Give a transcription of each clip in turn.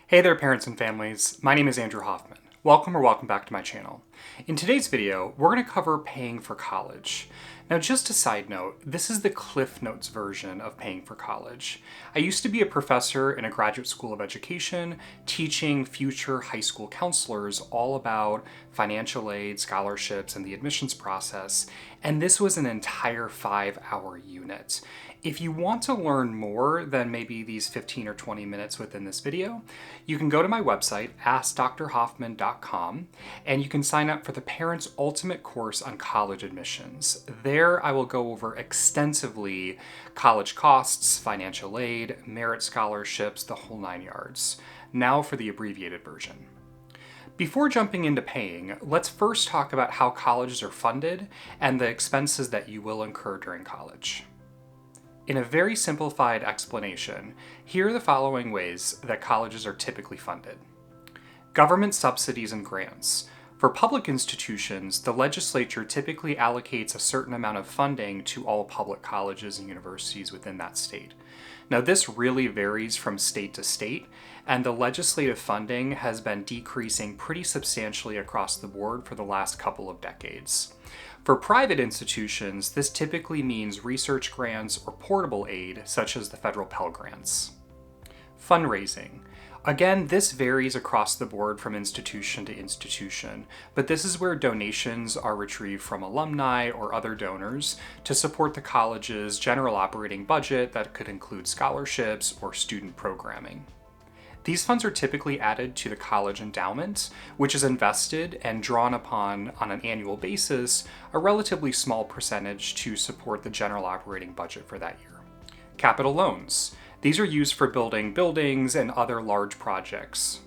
Hey there, parents and families. My name is Andrew Hoffman. Welcome back to my channel. In today's video, we're going to cover paying for college. Now, just a side note, this is the Cliff Notes version of paying for college. I used to be a professor in a graduate school of education, teaching future high school counselors all about financial aid, scholarships, and the admissions process, and this was an entire 5-hour unit. If you want to learn more than maybe these 15 or 20 minutes within this video, you can go to my website, askdrhoffman.com, and you can sign up for the Parents Ultimate course on college admissions. There I will go over extensively college costs, financial aid, merit scholarships, the whole 9 yards. Now for the abbreviated version. Before jumping into paying, let's first talk about how colleges are funded and the expenses that you will incur during college. In a very simplified explanation, here are the following ways that colleges are typically funded. Government subsidies and grants. For public institutions, the legislature typically allocates a certain amount of funding to all public colleges and universities within that state. Now, this really varies from state to state, and the legislative funding has been decreasing pretty substantially across the board for the last couple of decades. For private institutions, this typically means research grants or portable aid, such as the federal Pell Grants. Fundraising. Again, this varies across the board from institution to institution, but this is where donations are retrieved from alumni or other donors to support the college's general operating budget that could include scholarships or student programming. These funds are typically added to the college endowment, which is invested and drawn upon on an annual basis, a relatively small percentage to support the general operating budget for that year. Capital loans. These are used for building buildings and other large projects.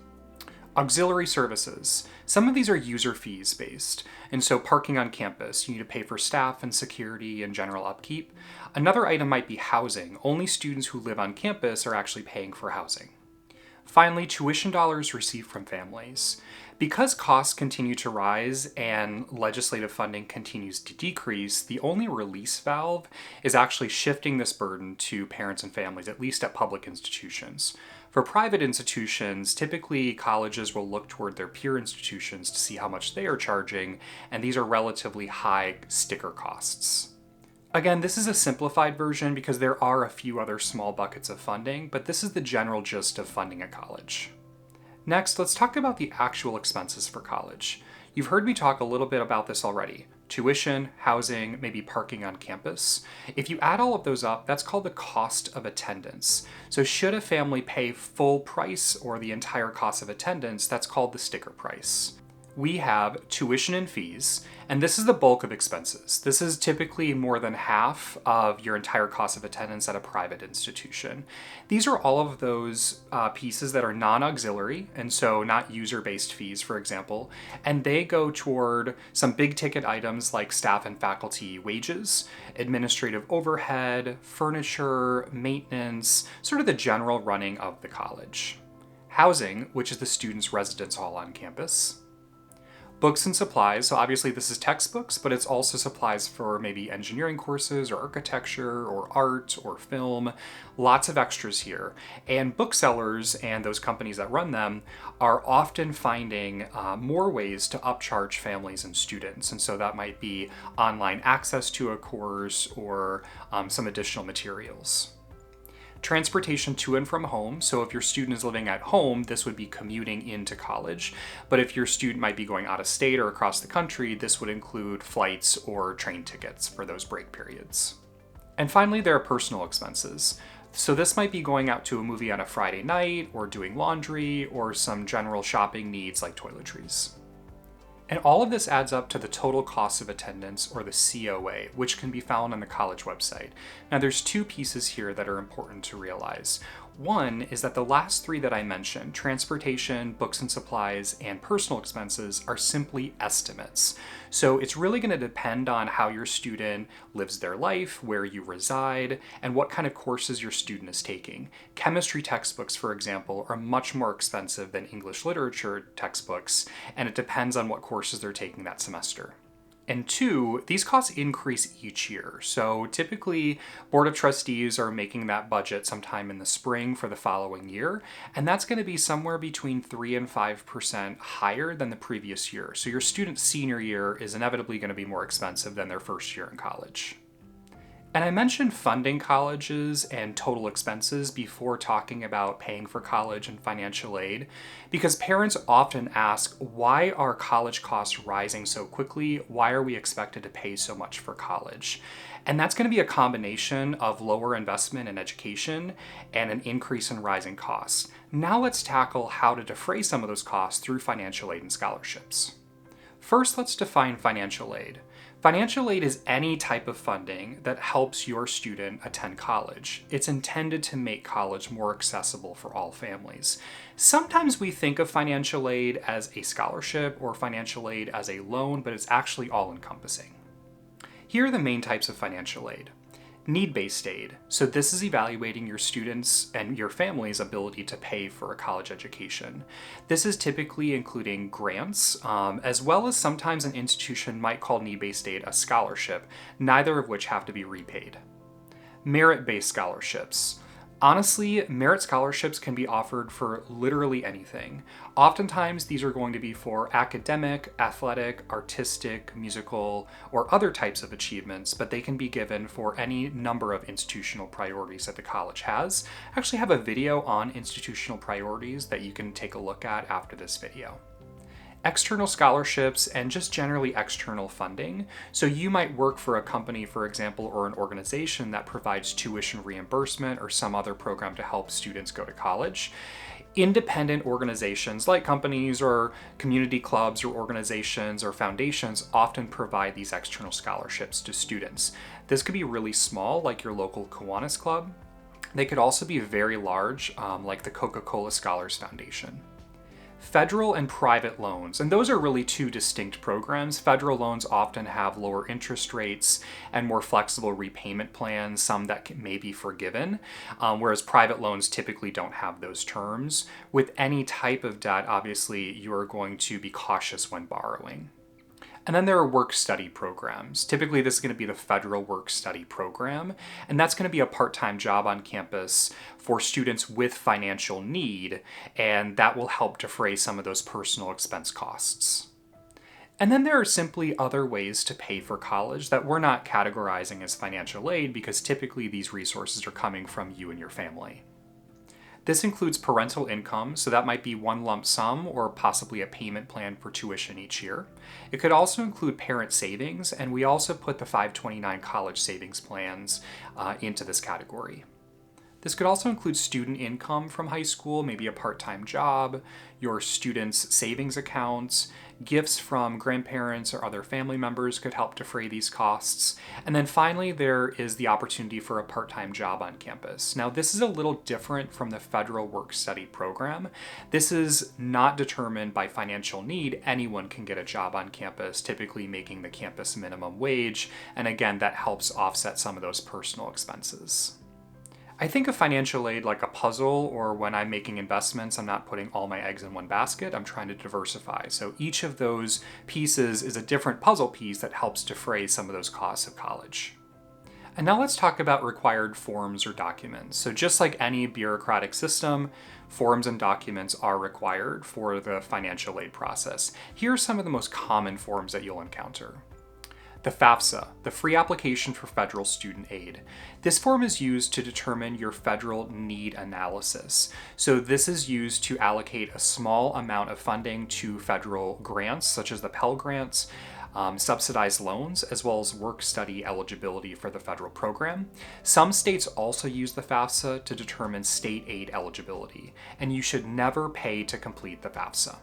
Auxiliary services. Some of these are user fees based, and so parking on campus, you need to pay for staff and security and general upkeep. Another item might be housing. Only students who live on campus are actually paying for housing. Finally, tuition dollars received from families. Because costs continue to rise and legislative funding continues to decrease, the only release valve is actually shifting this burden to parents and families, at least at public institutions. For private institutions, typically colleges will look toward their peer institutions to see how much they are charging, and these are relatively high sticker costs. Again, this is a simplified version because there are a few other small buckets of funding, but this is the general gist of funding a college. Next, let's talk about the actual expenses for college. You've heard me talk a little bit about this already. Tuition, housing, maybe parking on campus. If you add all of those up, that's called the cost of attendance. So should a family pay full price or the entire cost of attendance, that's called the sticker price. We have tuition and fees, and this is the bulk of expenses. This is typically more than half of your entire cost of attendance at a private institution. These are all of those pieces that are non-auxiliary, and so not user-based fees, for example, and they go toward some big ticket items like staff and faculty wages, administrative overhead, furniture, maintenance, sort of the general running of the college. Housing, which is the student's residence hall on campus. Books and supplies, so obviously this is textbooks, but it's also supplies for maybe engineering courses or architecture or art or film, lots of extras here. And booksellers and those companies that run them are often finding more ways to upcharge families and students. And so that might be online access to a course or some additional materials. Transportation to and from home. So if your student is living at home, this would be commuting into college. But if your student might be going out of state or across the country, this would include flights or train tickets for those break periods. And finally, there are personal expenses. So this might be going out to a movie on a Friday night or doing laundry or some general shopping needs like toiletries. And all of this adds up to the total cost of attendance, or the COA, which can be found on the college website. Now there's two pieces here that are important to realize. One is that the last three that I mentioned, transportation, books and supplies, and personal expenses, are simply estimates. So it's really going to depend on how your student lives their life, where you reside, and what kind of courses your student is taking. Chemistry textbooks, for example, are much more expensive than English literature textbooks, and it depends on what courses they're taking that semester. And two, these costs increase each year. So typically, Board of Trustees are making that budget sometime in the spring for the following year, and that's going to be somewhere between 3 and 5% higher than the previous year. So your student's senior year is inevitably going to be more expensive than their first year in college. And I mentioned funding colleges and total expenses before talking about paying for college and financial aid, because parents often ask, why are college costs rising so quickly? Why are we expected to pay so much for college? And that's going to be a combination of lower investment in education and an increase in rising costs. Now let's tackle how to defray some of those costs through financial aid and scholarships. First, let's define financial aid. Financial aid is any type of funding that helps your student attend college. It's intended to make college more accessible for all families. Sometimes we think of financial aid as a scholarship or financial aid as a loan, but it's actually all-encompassing. Here are the main types of financial aid. Need-based aid. So this is evaluating your students' and your family's ability to pay for a college education. This is typically including grants, as well as sometimes an institution might call need-based aid a scholarship, neither of which have to be repaid. Merit-based scholarships. Honestly, merit scholarships can be offered for literally anything. Oftentimes, these are going to be for academic, athletic, artistic, musical, or other types of achievements, but they can be given for any number of institutional priorities that the college has. I actually have a video on institutional priorities that you can take a look at after this video. External scholarships and just generally external funding. So you might work for a company, for example, or an organization that provides tuition reimbursement or some other program to help students go to college. Independent organizations like companies or community clubs or organizations or foundations often provide these external scholarships to students. This could be really small, like your local Kiwanis Club. They could also be very large, like the Coca-Cola Scholars Foundation. Federal and private loans, and those are really two distinct programs. Federal loans often have lower interest rates and more flexible repayment plans, some that may be forgiven, whereas private loans typically don't have those terms. With any type of debt, obviously, you are going to be cautious when borrowing. And then there are work-study programs. Typically, this is going to be the federal work-study program, and that's going to be a part-time job on campus for students with financial need, and that will help defray some of those personal expense costs. And then there are simply other ways to pay for college that we're not categorizing as financial aid because typically these resources are coming from you and your family. This includes parental income, so that might be one lump sum or possibly a payment plan for tuition each year. It could also include parent savings, and we also put the 529 college savings plans into this category. This could also include student income from high school, maybe a part-time job, your students' savings accounts, gifts from grandparents or other family members could help defray these costs. And then finally, there is the opportunity for a part-time job on campus. Now, this is a little different from the federal work-study program. This is not determined by financial need. Anyone can get a job on campus, typically making the campus minimum wage. And again, that helps offset some of those personal expenses. I think of financial aid like a puzzle, or when I'm making investments, I'm not putting all my eggs in one basket, I'm trying to diversify. So each of those pieces is a different puzzle piece that helps defray some of those costs of college. And now let's talk about required forms or documents. So just like any bureaucratic system, forms and documents are required for the financial aid process. Here are some of the most common forms that you'll encounter. The FAFSA, the Free Application for Federal Student Aid. This form is used to determine your federal need analysis. So this is used to allocate a small amount of funding to federal grants, such as the Pell Grants, subsidized loans, as well as work-study eligibility for the federal program. Some states also use the FAFSA to determine state aid eligibility, and you should never pay to complete the FAFSA.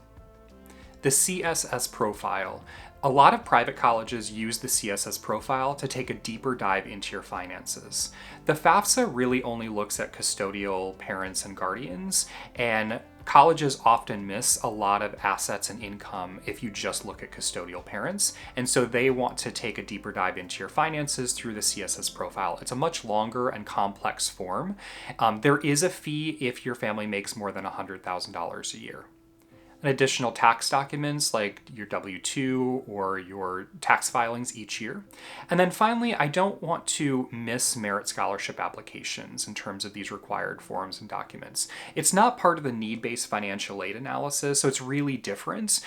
The CSS Profile. A lot of private colleges use the CSS Profile to take a deeper dive into your finances. The FAFSA really only looks at custodial parents and guardians, and colleges often miss a lot of assets and income if you just look at custodial parents, and so they want to take a deeper dive into your finances through the CSS Profile. It's a much longer and complex form. There is a fee if your family makes more than $100,000 a year. and additional tax documents like your W-2 or your tax filings each year. And then finally, I don't want to miss merit scholarship applications in terms of these required forms and documents. It's not part of the need-based financial aid analysis, so it's really different.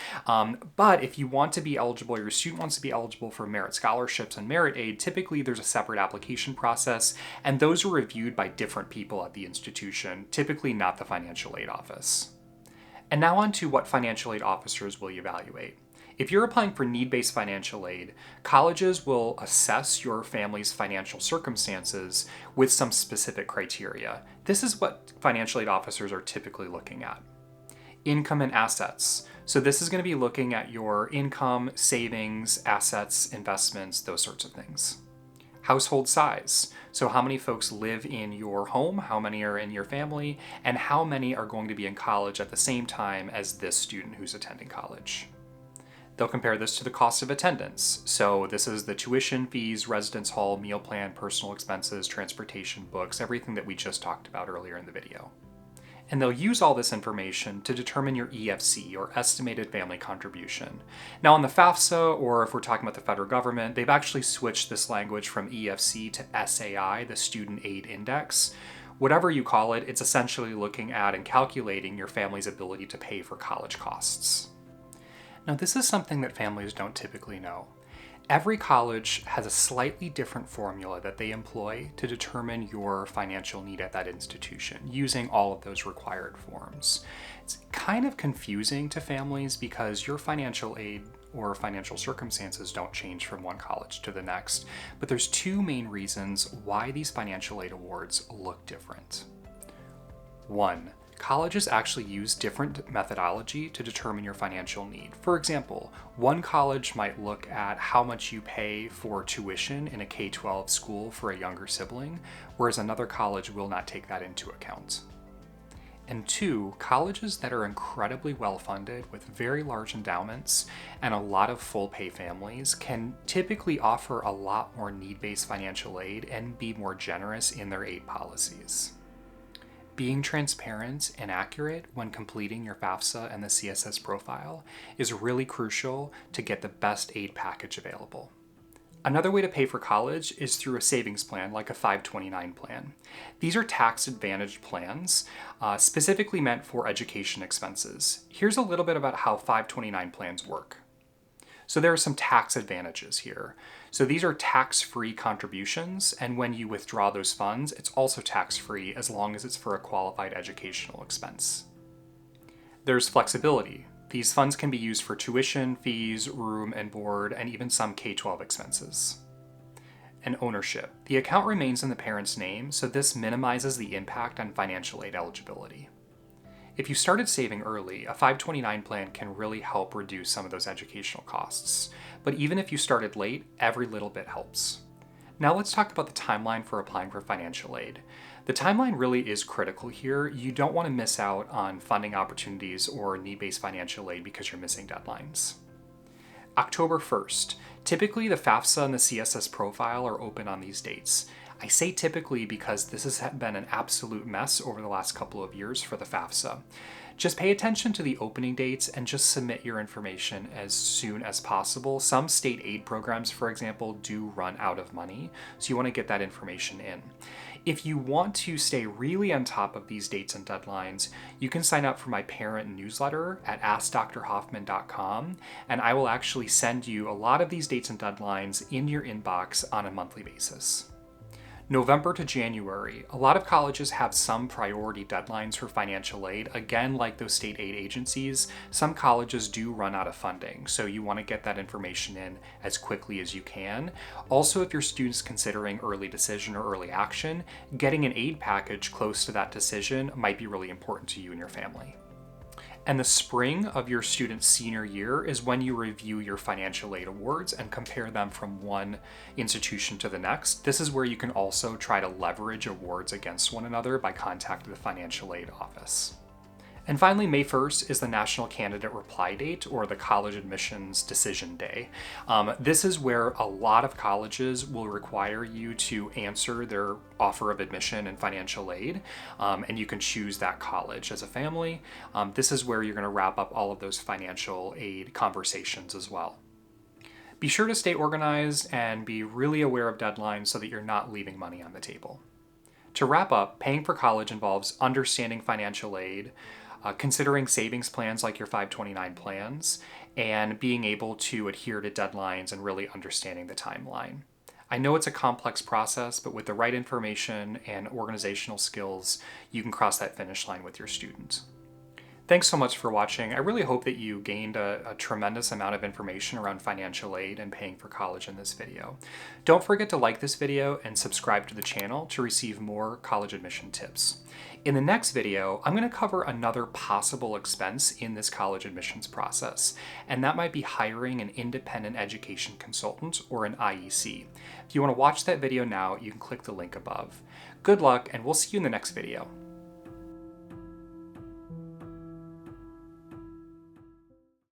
But if you want to be eligible, your student wants to be eligible for merit scholarships and merit aid, typically there's a separate application process, and those are reviewed by different people at the institution, typically not the financial aid office. And now on to what financial aid officers will evaluate. If you're applying for need-based financial aid, colleges will assess your family's financial circumstances with some specific criteria. This is what financial aid officers are typically looking at. Income and assets. So this is going to be looking at your income, savings, assets, investments, those sorts of things. Household size. So how many folks live in your home, how many are in your family, and how many are going to be in college at the same time as this student who's attending college. They'll compare this to the cost of attendance. So this is the tuition, fees, residence hall, meal plan, personal expenses, transportation, books, everything that we just talked about earlier in the video. And they'll use all this information to determine your EFC, or estimated family contribution. Now on the FAFSA, or if we're talking about the federal government, they've actually switched this language from EFC to SAI, the Student Aid Index. Whatever you call it, it's essentially looking at and calculating your family's ability to pay for college costs. Now this is something that families don't typically know. Every college has a slightly different formula that they employ to determine your financial need at that institution, using all of those required forms. It's kind of confusing to families because your financial aid or financial circumstances don't change from one college to the next, but there's two main reasons why these financial aid awards look different. One, colleges actually use different methodology to determine your financial need. For example, one college might look at how much you pay for tuition in a K-12 school for a younger sibling, whereas another college will not take that into account. And two, colleges that are incredibly well-funded with very large endowments and a lot of full-pay families can typically offer a lot more need-based financial aid and be more generous in their aid policies. Being transparent and accurate when completing your FAFSA and the CSS profile is really crucial to get the best aid package available. Another way to pay for college is through a savings plan like a 529 plan. These are tax-advantaged plans specifically meant for education expenses. Here's a little bit about how 529 plans work. So there are some tax advantages here. So these are tax-free contributions, and when you withdraw those funds, it's also tax-free as long as it's for a qualified educational expense. There's flexibility. These funds can be used for tuition, fees, room and board, and even some K-12 expenses. And ownership. The account remains in the parent's name, so this minimizes the impact on financial aid eligibility. If you started saving early, a 529 plan can really help reduce some of those educational costs. But even if you started late, every little bit helps. Now let's talk about the timeline for applying for financial aid. The timeline really is critical here. You don't want to miss out on funding opportunities or need-based financial aid because you're missing deadlines. October 1st. Typically, the FAFSA and the CSS Profile are open on these dates. I say typically because this has been an absolute mess over the last couple of years for the FAFSA. Just pay attention to the opening dates and just submit your information as soon as possible. Some state aid programs, for example, do run out of money, so you want to get that information in. If you want to stay really on top of these dates and deadlines, you can sign up for my parent newsletter at AskDrHoffman.com, and I will actually send you a lot of these dates and deadlines in your inbox on a monthly basis. November to January, a lot of colleges have some priority deadlines for financial aid. Again, like those state aid agencies, some colleges do run out of funding, so you want to get that information in as quickly as you can. Also, if your student's considering early decision or early action, getting an aid package close to that decision might be really important to you and your family. And the spring of your student's senior year is when you review your financial aid awards and compare them from one institution to the next. This is where you can also try to leverage awards against one another by contacting the financial aid office. And finally, May 1st is the National Candidate Reply Date, or the College Admissions Decision Day. This is where a lot of colleges will require you to answer their offer of admission and financial aid, and you can choose that college as a family. This is where you're going to wrap up all of those financial aid conversations as well. Be sure to stay organized and be really aware of deadlines so that you're not leaving money on the table. To wrap up, paying for college involves understanding financial aid, considering savings plans like your 529 plans, and being able to adhere to deadlines and really understanding the timeline. I know it's a complex process, but with the right information and organizational skills, you can cross that finish line with your students. Thanks so much for watching. I really hope that you gained a tremendous amount of information around financial aid and paying for college in this video. Don't forget to like this video and subscribe to the channel to receive more college admission tips. In the next video, I'm going to cover another possible expense in this college admissions process, and that might be hiring an independent education consultant, or an IEC. If you want to watch that video now, you can click the link above. Good luck, and we'll see you in the next video.